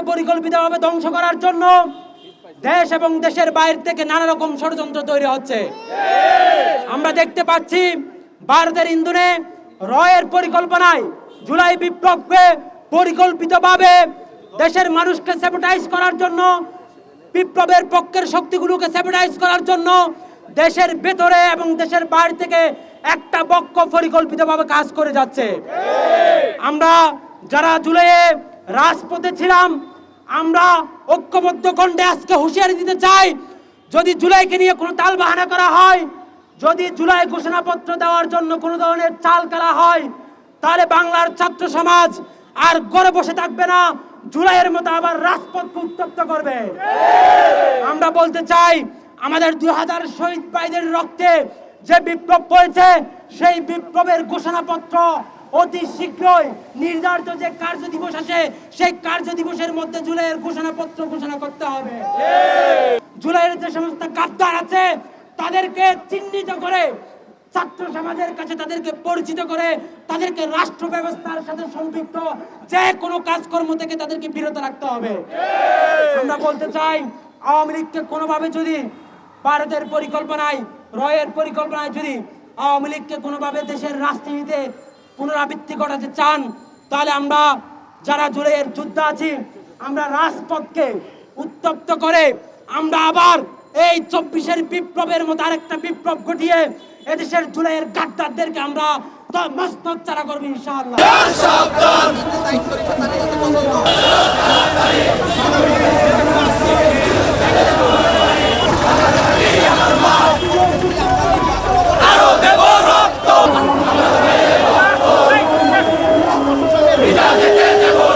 পরিকল্পিতভাবে ধ্বংস করার জন্য দেশ এবং দেশের বাইরে থেকে নানা রকম ষড়যন্ত্র তৈরি হচ্ছে। আমরা দেখতে পাচ্ছি ভারতের ইন্ধনে রয়ের পরিকল্পনায় জুলাই বিপ্লবকে পরিকল্পিতভাবে দেশের মানুষকে স্যাবোটাইজ করার জন্য, বিপ্লবের পক্ষের শক্তিগুলোকে স্যাবোটাইজ করার জন্য দেশের ভেতরে এবং দেশের বাইরে থেকে একটা পক্ষ পরিকল্পিতভাবে কাজ করে যাচ্ছে। আমরা যারা জুলাইয়ে রাজপথে ছিলাম, আমরা ঐক্যবদ্ধ কণ্ঠে আজকে হুঁশিয়ারি দিতে চাই, যদি জুলাইকে নিয়ে কোনো তালবাহানা করা হয়, যদি জুলাই ঘোষণাপত্র দেওয়ার জন্য কোনো ধরনের চাল খেলা হয়, তাহলে বাংলার ছাত্র সমাজ আর ঘরে বসে থাকবে না, জুলাইয়ের মতো আবার রাজপথকে উত্তপ্ত করবে। আমরা বলতে চাই, আমাদের 2000 শহীদ ভাইদের রক্তে যে বিপ্লব হয়েছে, সেই বিপ্লবের ঘোষণাপত্র অতি শীঘ্রই নির্ধারিত যে কার্য দিবস আছে, সেই কার্য দিবসের মধ্যে জুলাইয়ের ঘোষণাপত্র ঘোষণা করতে হবে। জুলাইয়ের যে সমস্ত গাদ্দার আছে তাদেরকে চিহ্নিত করে, ছাত্র সমাজের কাছে তাদেরকে পরিচিত করে, তাদেরকে রাষ্ট্র ব্যবস্থার সাথে সম্পৃক্ত যে কোনো কাজকর্ম থেকে তাদেরকে বিরত রাখতে হবে। আমরা বলতে চাই, আওয়ামী লীগকে কোনোভাবে যদি ভারতের পরিকল্পনায়, রয়ের পরিকল্পনায় যদি আওয়ামী লীগকে কোনোভাবে দেশের রাজনীতিতে পুনরাবৃত্তি ঘটাতে চান, তাহলে আমরা যারা জুলাইয়ের যোদ্ধা আছি, আমরা রাজপথকে উত্তপ্ত করে আমরা আবার এই 24-এর বিপ্লবের মতো আরেকটা বিপ্লব ঘটিয়ে এদেশের জুলাইয়ের গাদ্দারদেরকে আমরা মস্তক চারা করবো ইনশাআল্লাহ। বিজয়